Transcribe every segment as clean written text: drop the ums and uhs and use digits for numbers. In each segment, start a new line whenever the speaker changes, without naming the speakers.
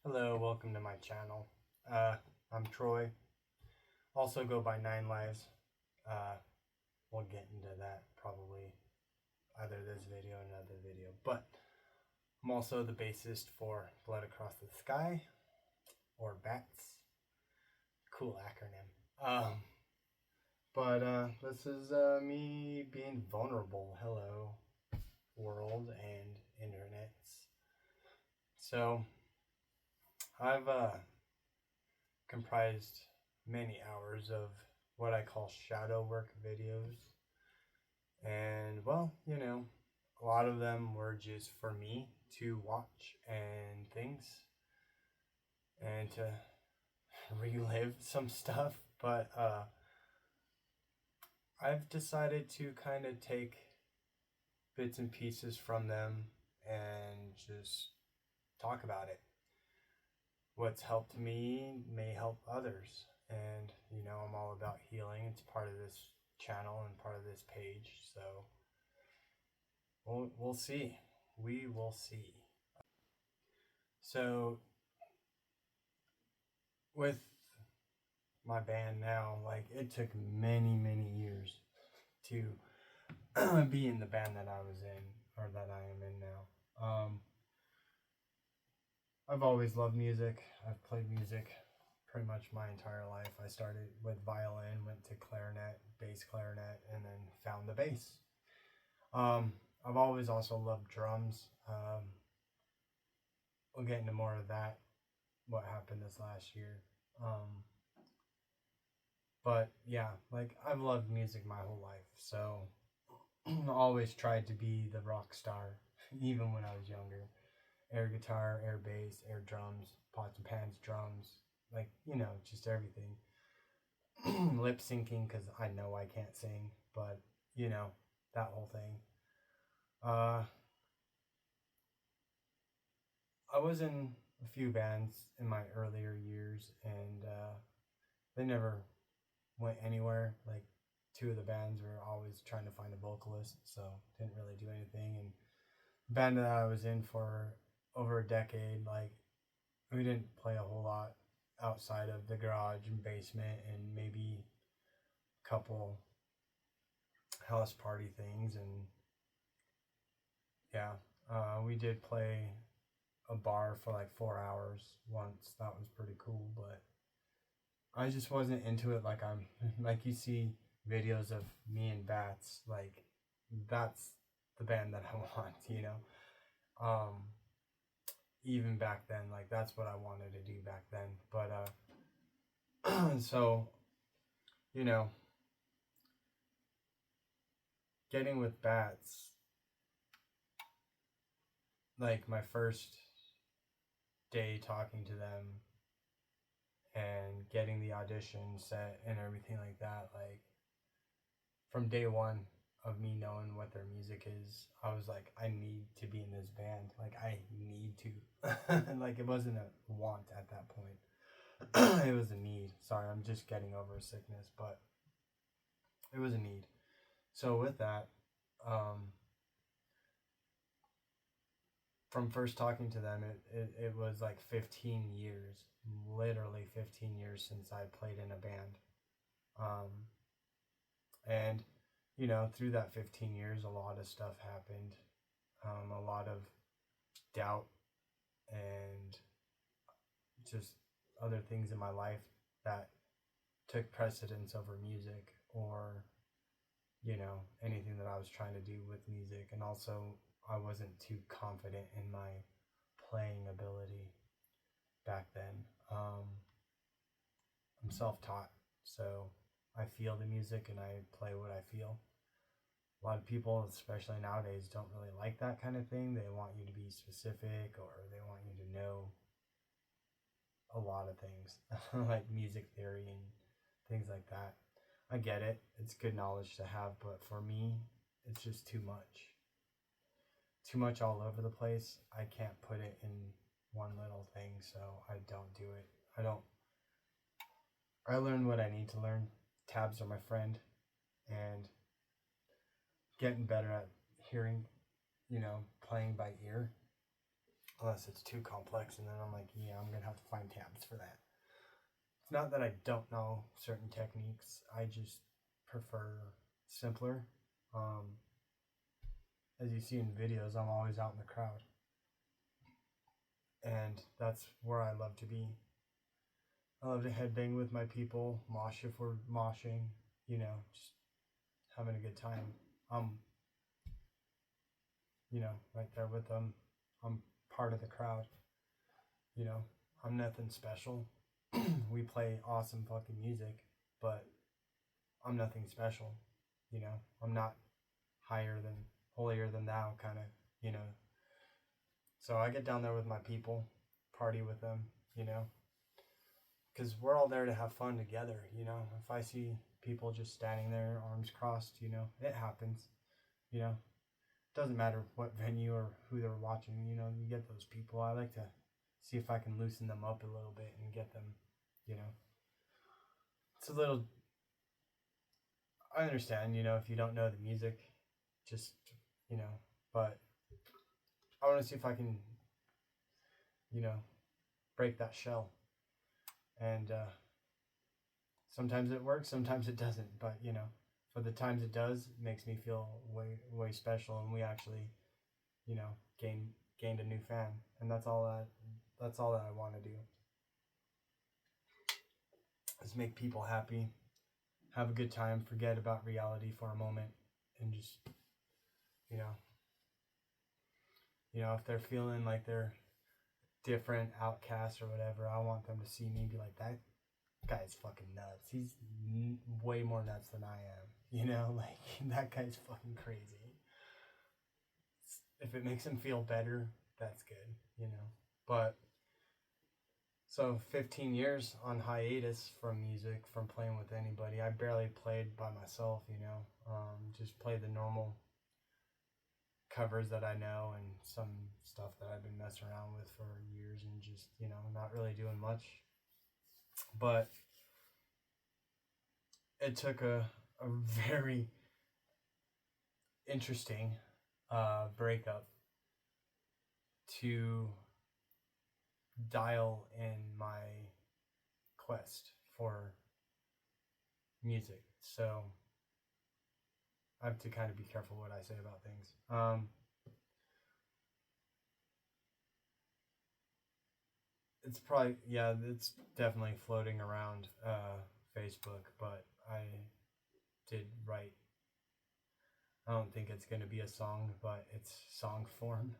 Hello, welcome to my channel. I'm Troy. Also go by Nine Lives. Uh, we'll get into that probably either this video or another video. But I'm also the bassist for Blood Across the Sky, or BATS. Cool acronym. But this is me being vulnerable. Hello, world and internets. So I've comprised many hours of what I call shadow work videos. And well, a lot of them were just for me to watch and things and to relive some stuff. But I've decided to kind of take bits and pieces from them and just talk about it. What's helped me may help others. And, I'm all about healing. It's part of this channel and part of this page. So we'll see. We will see. So with my band now, like it took many years to be in the band that I was in, or that I am in now. I've always loved music. I've played music pretty much my entire life. I started with violin, went to clarinet, bass clarinet, and then found the bass. I've always also loved drums. We'll get into more of that, what happened this last year. But yeah, like I've loved music my whole life, so always tried to be the rock star, even when I was younger. Air guitar, air bass, air drums, pots and pans drums, like, just everything. Lip syncing, because I know I can't sing, but, that whole thing. I was in a few bands in my earlier years, and they never went anywhere. Like, two of the bands were always trying to find a vocalist, so didn't really do anything. And the band that I was in for over a decade, like, we didn't play a whole lot outside of the garage and basement and maybe a couple house party things. And yeah, we did play a bar for like 4 hours once. That was pretty cool, but I just wasn't into it. Like, I'm like, you see videos of me and Bats, like that's the band that I want. Even back then, like that's what I wanted to do back then. But so, you know getting with Bats, like my first day talking to them and getting the audition set and everything like that, like from day one of me knowing what their music is, I was like, I need to be in this band. Like, I need to. Like, it wasn't a want at that point. It was a need. Sorry, I'm just getting over a sickness, but it was a need. So with that, from first talking to them, it was like 15 years, literally 15 years since I played in a band. And, through that 15 years, a lot of stuff happened. A lot of doubt and just other things in my life that took precedence over music, or, anything that I was trying to do with music. And also, I wasn't too confident in my playing ability back then. I'm self-taught, so I feel the music and I play what I feel. A lot of people, especially nowadays, don't really like that kind of thing. They want you to be specific, or they want you to know a lot of things, like music theory and things like that. I get it. It's good knowledge to have, but for me, it's just too much. Too much all over the place. I can't put it in one little thing, so I don't do it. I learn what I need to learn. Tabs are my friend, and getting better at hearing, playing by ear. unless it's too complex, and then I'm like, yeah, I'm gonna have to find tabs for that. It's not that I don't know certain techniques, I just prefer simpler. As you see in videos, I'm always out in the crowd, and that's where I love to be. I love to headbang with my people, mosh if we're moshing, just having a good time. I'm, right there with them. I'm part of the crowd. I'm nothing special. We play awesome fucking music, but I'm nothing special. I'm not holier than thou kind of, So I get down there with my people, party with them, because we're all there to have fun together. If I see people just standing there, arms crossed, it happens. Doesn't matter what venue or who they're watching. You get those people. I like to see if I can loosen them up a little bit and get them. It's a little. I understand. If you don't know the music, just but I want to see if I can, break that shell. And sometimes it works, sometimes it doesn't. But for the times it does, it makes me feel way special, and we actually, gained a new fan, and that's all that I want to do. Is make people happy, have a good time, forget about reality for a moment, and just, if they're feeling like they're different, outcasts or whatever, I want them to see me and be like, that guy's fucking nuts. He's way more nuts than I am. Like, that guy's fucking crazy. If it makes him feel better, that's good, But, so 15 years on hiatus from music, from playing with anybody. I barely played by myself, just play the normal covers that I know and some stuff that I've been messing around with for years, and just, not really doing much. But it took a very interesting breakup to dial in my quest for music. So I have to kind of be careful what I say about things. It's probably, it's definitely floating around Facebook, but I did write. I don't think it's going to be a song, but it's song form.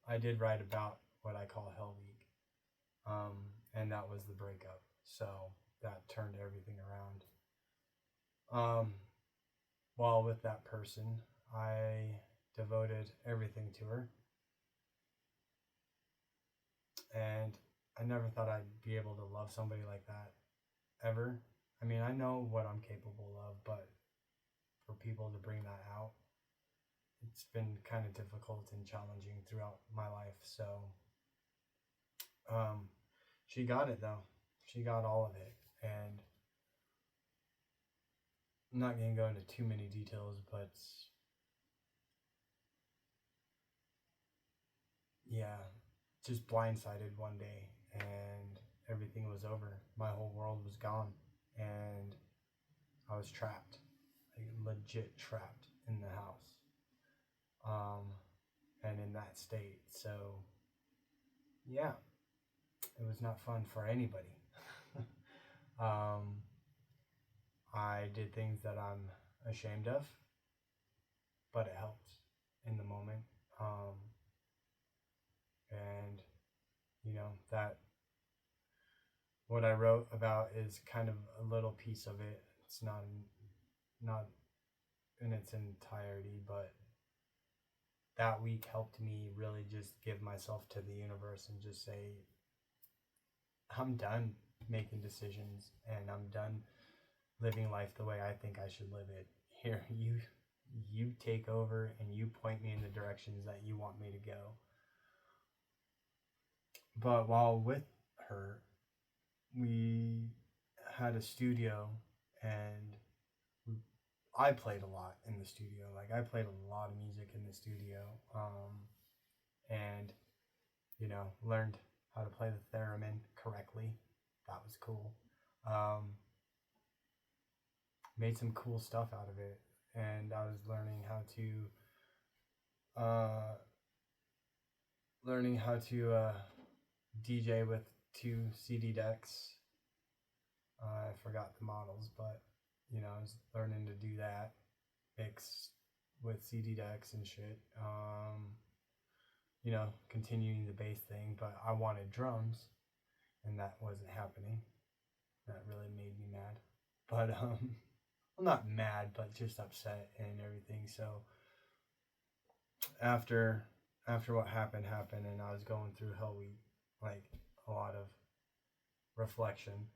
I did write about what I call Hell Week, and that was the breakup. So that turned everything around. While with that person, I devoted everything to her, and I never thought I'd be able to love somebody like that ever. I mean, I know what I'm capable of, but for people to bring that out, it's been kind of difficult and challenging throughout my life. So she got it, though. She got all of it. And I'm not going to go into too many details, but yeah, just blindsided one day, and everything was over. My whole world was gone, and I was trapped, like legit trapped in the house, and in that state. So yeah, it was not fun for anybody. I did things that I'm ashamed of, but it helped in the moment. And that what I wrote about is kind of a little piece of it. It's not in its entirety, but that week helped me really just give myself to the universe and just say, I'm done making decisions, and I'm done living life the way I think I should live it. Here, you take over and you point me in the directions that you want me to go. But while with her, we had a studio, and I played a lot in the studio. Like, I played a lot of music in the studio, and learned how to play the theremin correctly. That was cool. Um, Made some cool stuff out of it, and I was uh, learning how to DJ with two CD decks. I forgot the models, but I was learning to do that, mix with CD decks and shit. Continuing the bass thing, but I wanted drums, and that wasn't happening. That really made me mad. But well, not mad, but just upset and everything. So after what happened, and I was going through Hell Week, like a lot of reflection,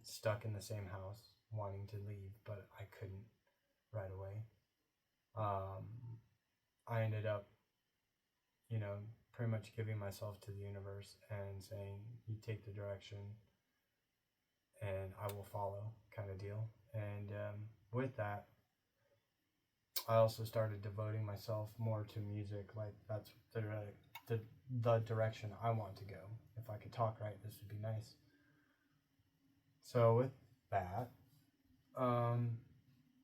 stuck in the same house, wanting to leave, but I couldn't right away. I ended up, pretty much giving myself to the universe and saying, "You take the direction, and I will follow," kind of deal. And with that, I also started devoting myself more to music. Like that's the direction I want to go. If I could talk right, this would be nice. So with that,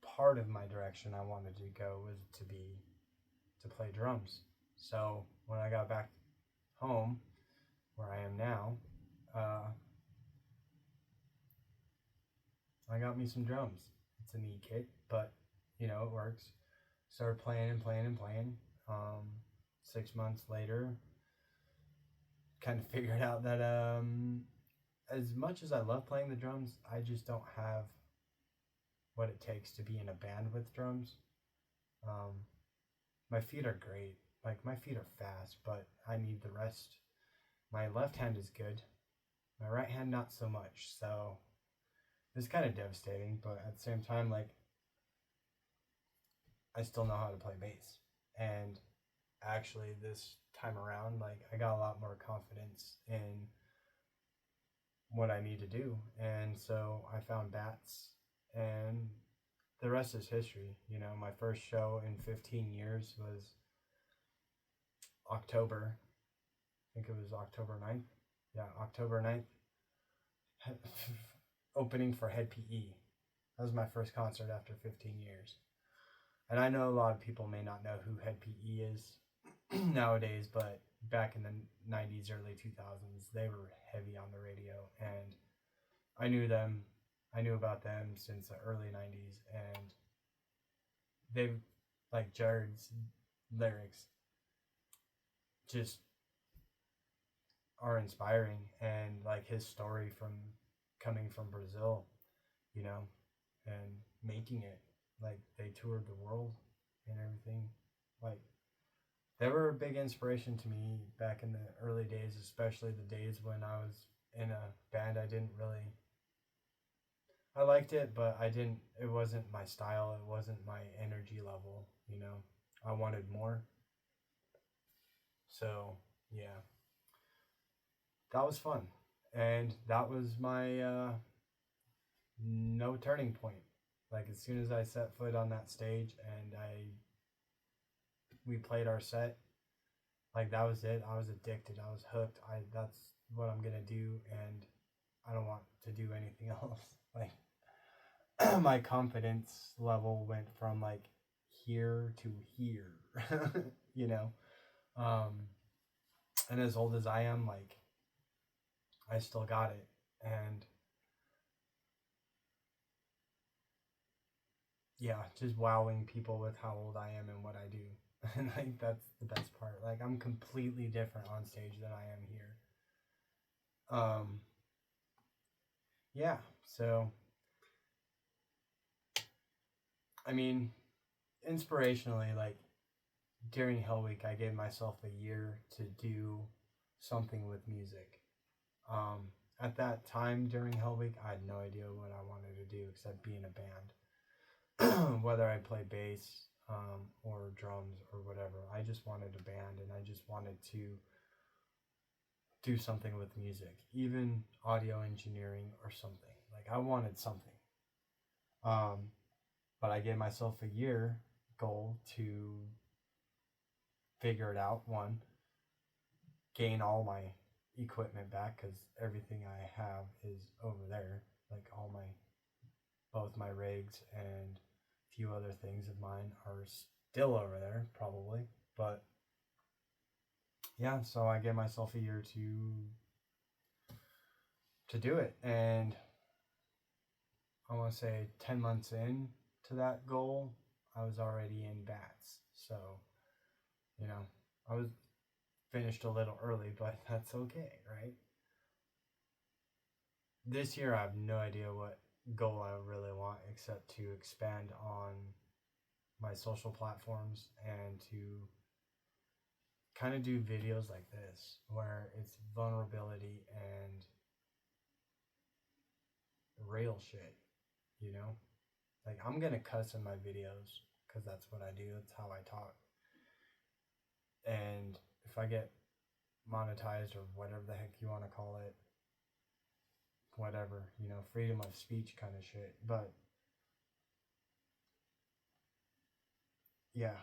part of my direction I wanted to go was to play drums. So when I got back home, where I am now, I got me some drums. It's a neat kit, but it works. Started playing and playing and playing. 6 months later, kind of figured out that as much as I love playing the drums, I just don't have what it takes to be in a band with drums. My feet are great. Like, my feet are fast, but I need the rest. My left hand is good. My right hand, not so much. So it's kind of devastating, but at the same time, like, I still know how to play bass. And actually, this time around, like, I got a lot more confidence in what I need to do. And so I found bats, and the rest is history. My first show in 15 years was October. I think it was October 9th. Yeah, October 9th. Opening for Head PE. That was my first concert after 15 years. And I know a lot of people may not know who Head PE is nowadays, but back in the 90s, early 2000s, they were heavy on the radio, and I knew them. I knew about them since the early 90s, and they, like, Jared's lyrics just are inspiring, and like his story from coming from Brazil, and making it. Like, they toured the world and everything. Like, they were a big inspiration to me back in the early days, especially the days when I was in a band. I liked it, but it wasn't my style. It wasn't my energy level, I wanted more. So, yeah, that was fun. And that was my no turning point. Like, as soon as I set foot on that stage and we played our set, like, that was it. I was addicted. I was hooked. That's what I'm gonna do, and I don't want to do anything else. Like, my confidence level went from like here to here, you know. And as old as I am, like, I still got it, and yeah, just wowing people with how old I am and what I do. And like, that's the best part. Like, I'm completely different on stage than I am here. Yeah, so I mean, inspirationally, like, during Hell Week, I gave myself a year to do something with music. At that time during Hell Week, I had no idea what I wanted to do except be in a band. Whether I play bass or drums or whatever, I just wanted a band, and I just wanted to do something with music, even audio engineering or something. Like, I wanted something. But I gave myself a year goal to figure it out. One, gain all my equipment back because everything I have is over there. Like both my rigs and a few other things of mine are still over there, probably. But yeah, so I gave myself a year to do it, and I want to say 10 months in to that goal, I was already in bats. So, I was finished a little early, but that's okay, right? This year, I have no idea what goal I really want except to expand on my social platforms and to kind of do videos like this where it's vulnerability and real shit, you know? Like, I'm gonna cuss in my videos because that's what I do, that's how I talk. And if I get monetized or whatever the heck you want to call it, whatever, freedom of speech kind of shit. But yeah,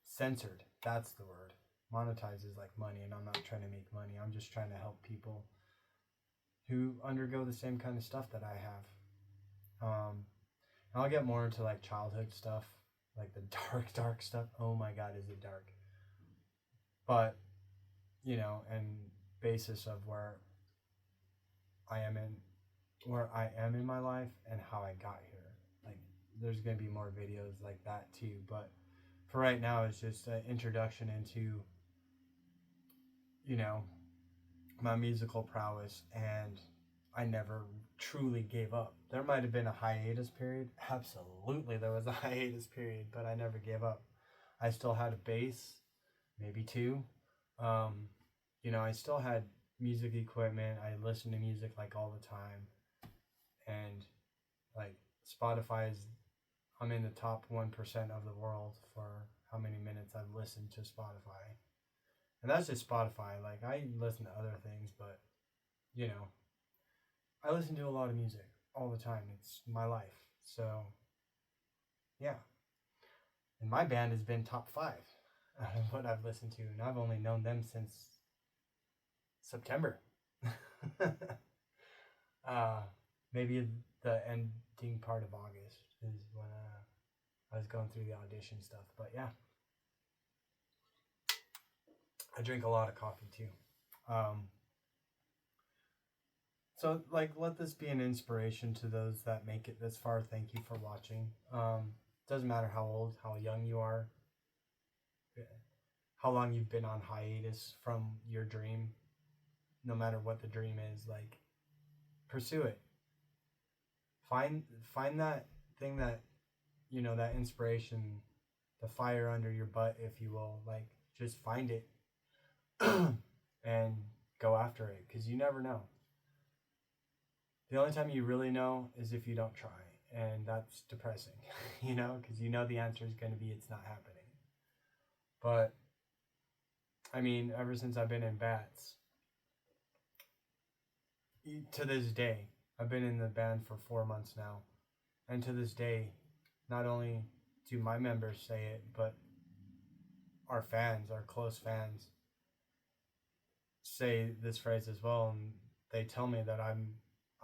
censored, that's the word. Monetize is like money, and I'm not trying to make money. I'm just trying to help people who undergo the same kind of stuff that I have. And I'll get more into like childhood stuff, like the dark stuff. Oh my god, is it dark? But and basis of where I am in my life and how I got here. Like, there's gonna be more videos like that too, but for right now, it's just an introduction into my musical prowess, and I never truly gave up. There might have been a hiatus period. Absolutely, there was a hiatus period, but I never gave up. I still had a bass, maybe two. I still had music equipment. I listened to music like all the time, and like Spotify's, I'm in the top 1% of the world for how many minutes I've listened to Spotify. And that's just Spotify. Like, I listen to other things, but I listen to a lot of music all the time. It's my life. So yeah. And my band has been top 5 out of what I've listened to, and I've only known them since September. Maybe the ending part of August is when I was going through the audition stuff. But yeah, I drink a lot of coffee too. So, like, let this be an inspiration to those that make it this far. Thank you for watching. Doesn't matter how old, how young you are, how long you've been on hiatus from your dream. No matter what the dream is, like, pursue it. Find that thing that that inspiration, the fire under your butt, if you will. Like, just find it and go after it, because you never know. The only time you really know is if you don't try, and that's depressing, because the answer is going to be it's not happening. But I mean, ever since I've been in bats, to this day, I've been in the band for 4 months now, and to this day, not only do my members say it, but our fans, our close fans, say this phrase as well, and they tell me that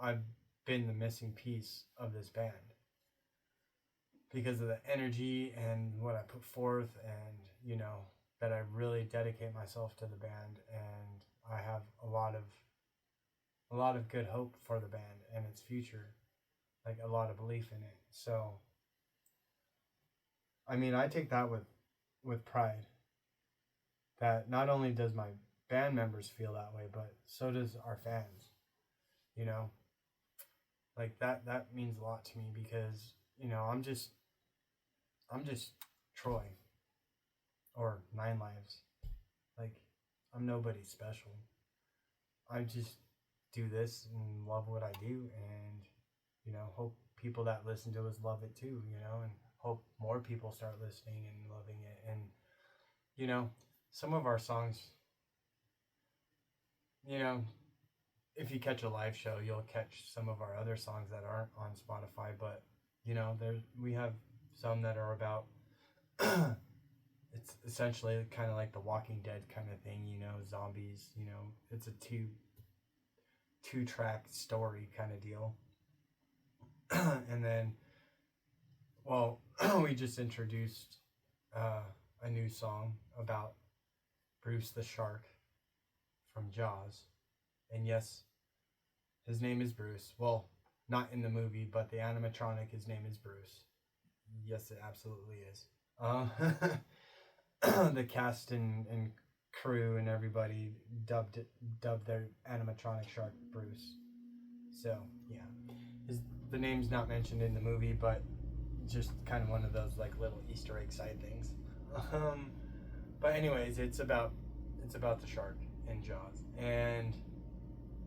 I've been the missing piece of this band because of the energy and what I put forth, and that I really dedicate myself to the band, and I have a lot of good hope for the band and its future, like a lot of belief in it. So I mean, I take that with pride, that not only does my band members feel that way, but so does our fans. Like, that means a lot to me, because I'm just Troy, or 9 Lives. Like, I'm nobody special. I just do this and love what I do, and hope people that listen to us love it too, and hope more people start listening and loving it. And some of our songs, if you catch a live show, you'll catch some of our other songs that aren't on Spotify. But we have some that are about it's essentially kind of like the Walking Dead kind of thing, zombies, it's a two track story kind of deal. And then, well, we just introduced a new song about Bruce the shark from Jaws. And yes, his name is Bruce. Well, not in the movie, but the animatronic, his name is Bruce. Yes, it absolutely is. The cast and crew and everybody dubbed their animatronic shark Bruce. So yeah, the name's not mentioned in the movie, but just kind of one of those like little Easter egg side things. But anyways, it's about the shark in Jaws, and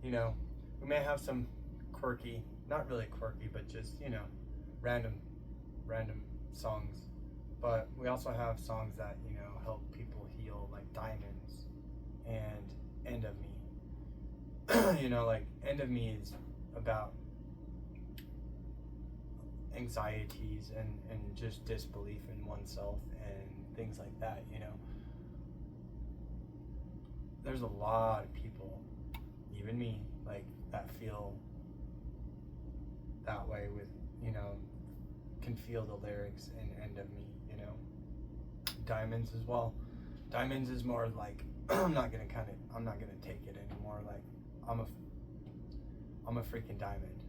we may have some quirky, not really quirky, but just random songs. But we also have songs that help people heal, like Diamonds and End of Me. Like End of Me is about anxieties and just disbelief in oneself and things like that. There's a lot of people, even me, like that feel that way with can feel the lyrics in End of Me. Diamonds as well. Diamonds is more like I'm not gonna take it anymore. Like I'm a freaking diamond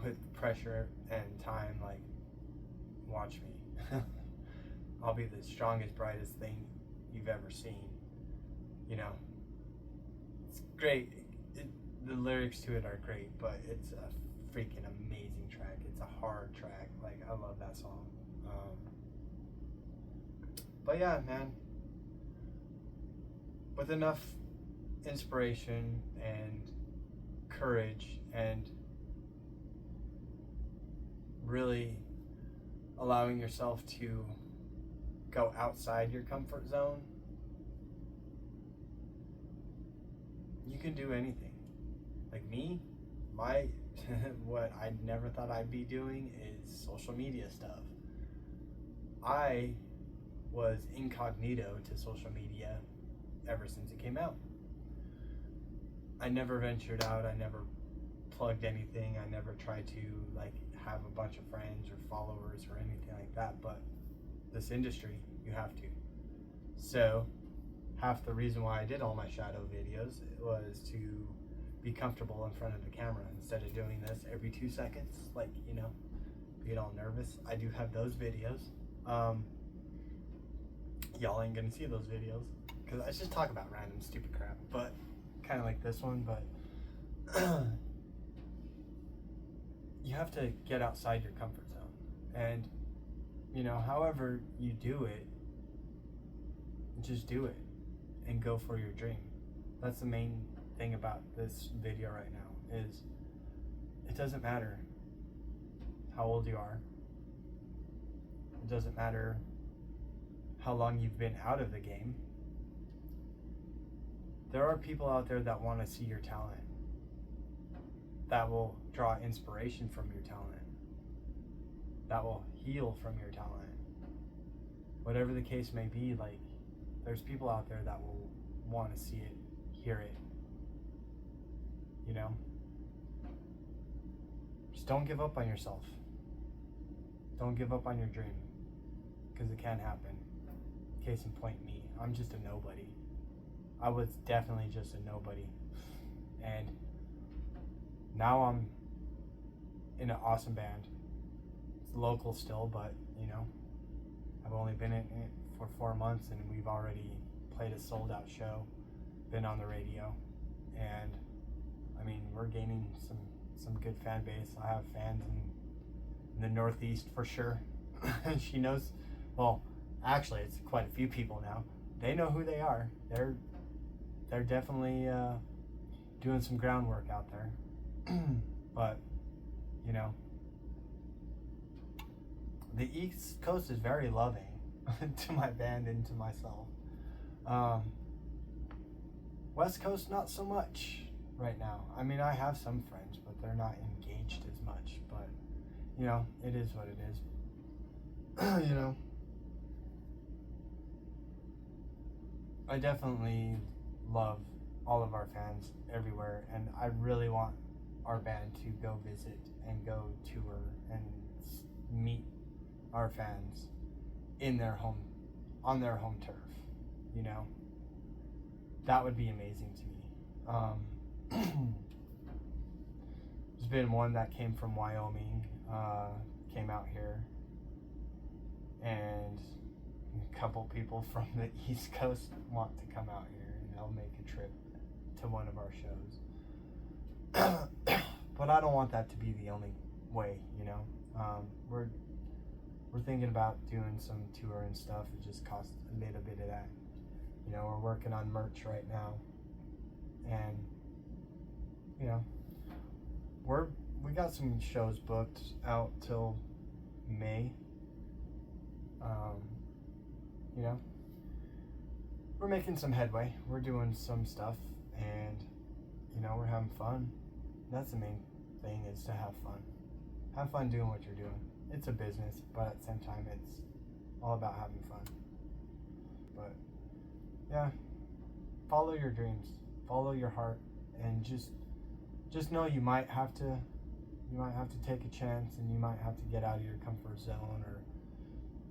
with pressure and time. Like, watch me. I'll be the strongest, brightest thing you've ever seen. It's great. The lyrics to it are great, but it's a freaking amazing track. It's a hard track. Like, I love that song. But yeah, man, with enough inspiration and courage and really allowing yourself to go outside your comfort zone, you can do anything. Like me, what I never thought I'd be doing is social media stuff. I was incognito to social media ever since it came out. I never ventured out. I never plugged anything. I never tried to like have a bunch of friends or followers or anything like that. But this industry, you have to. So half the reason why I did all my shadow videos was to be comfortable in front of the camera instead of doing this every 2 seconds, like, being all nervous. I do have those videos. Y'all ain't gonna see those videos because I just talk about random stupid crap, but kind of like this one. But you have to get outside your comfort zone, and however you do it, just do it and go for your dream. That's the main thing about this video right now, is it doesn't matter how old you are. It doesn't matter how long you've been out of the game. There are people out there that want to see your talent, that will draw inspiration from your talent, that will heal from your talent. Whatever the case may be, like, there's people out there that will want to see it, hear it. Just don't give up on yourself. Don't give up on your dream, because it can happen. Case in point, me. I'm just a nobody. I was definitely just a nobody. And now I'm in an awesome band. It's local still, but I've only been in it for 4 months, and we've already played a sold-out show, been on the radio, and I mean, we're gaining some good fan base. I have fans in the Northeast for sure. She knows. Well, actually, it's quite a few people now. They know who they are. They're definitely doing some groundwork out there. But the East Coast is very loving to my band and to myself. West Coast, not so much right now. I mean, I have some friends, but they're not engaged as much. But it is what it is. I definitely love all of our fans everywhere, and I really want our band to go visit and go tour and meet our fans in their home, on their home turf. You know, that would be amazing to me. There's been one that came from Wyoming, came out here, and a couple people from the East Coast want to come out here, and they'll make a trip to one of our shows. But I don't want that to be the only way, you know. We're thinking about doing some tour and stuff. It just costs a little bit of that. You know, we're working on merch right now, and you know, we got some shows booked out till May. You know, we're making some headway. We're doing some stuff, and you know, we're having fun. That's the main thing, is to have fun. Have fun doing what you're doing. It's a business, but at the same time, it's all about having fun. But yeah, follow your dreams, follow your heart, and just know you might have to take a chance, and you might have to get out of your comfort zone, or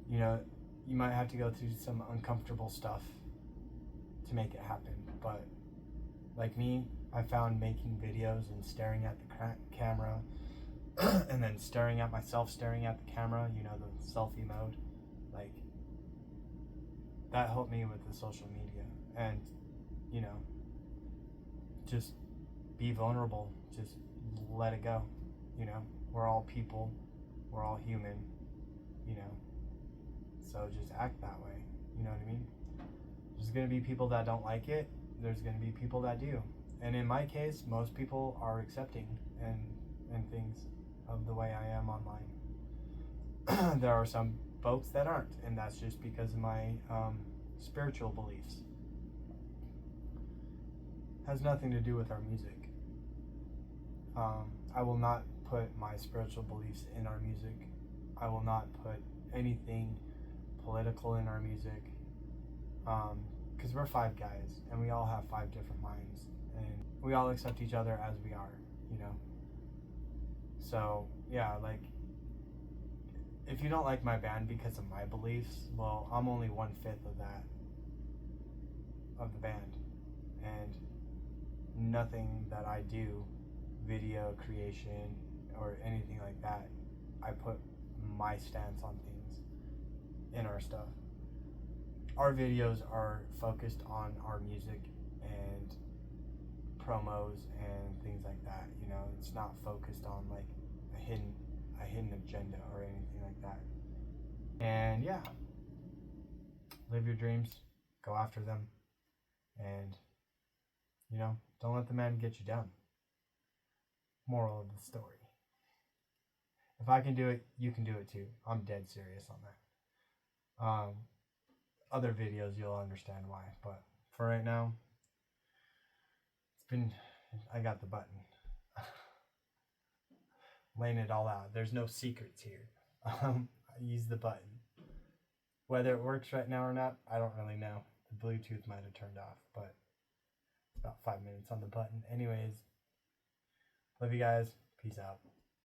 you know, you might have to go through some uncomfortable stuff to make it happen. But like me, I found making videos and staring at the camera and then staring at myself staring at the camera, you know, the selfie mode, like that helped me with the social media. And you know, just be vulnerable, just let it go. You know, we're all people, we're all human, you know, so just act that way. You know what I mean? There's going to be people that don't like it, there's going to be people that do, and in my case, most people are accepting and things of the way I am online. There are some folks that aren't, and that's just because of my spiritual beliefs. Has nothing to do with our music. I will not put my spiritual beliefs in our music. I will not put anything political in our music, because we're 5 guys and we all have 5 different minds, and we all accept each other as we are, you know. So yeah, like, if you don't like my band because of my beliefs, well, I'm only 1/5 of that, of the band, and nothing that I do, video creation or anything like that, I put my stance on things in our stuff. Our videos are focused on our music and promos and things like that, you know. It's not focused on like a hidden agenda or anything like that. And yeah, live your dreams, go after them, and you know, don't let the man get you down. Moral of the story. If I can do it, you can do it too. I'm dead serious on that. Other videos you'll understand why, but for right now, I got the button. Laying it all out. There's no secrets here. I use the button. Whether it works right now or not, I don't really know. The Bluetooth might have turned off, but it's about 5 minutes on the button. Anyways, love you guys. Peace out.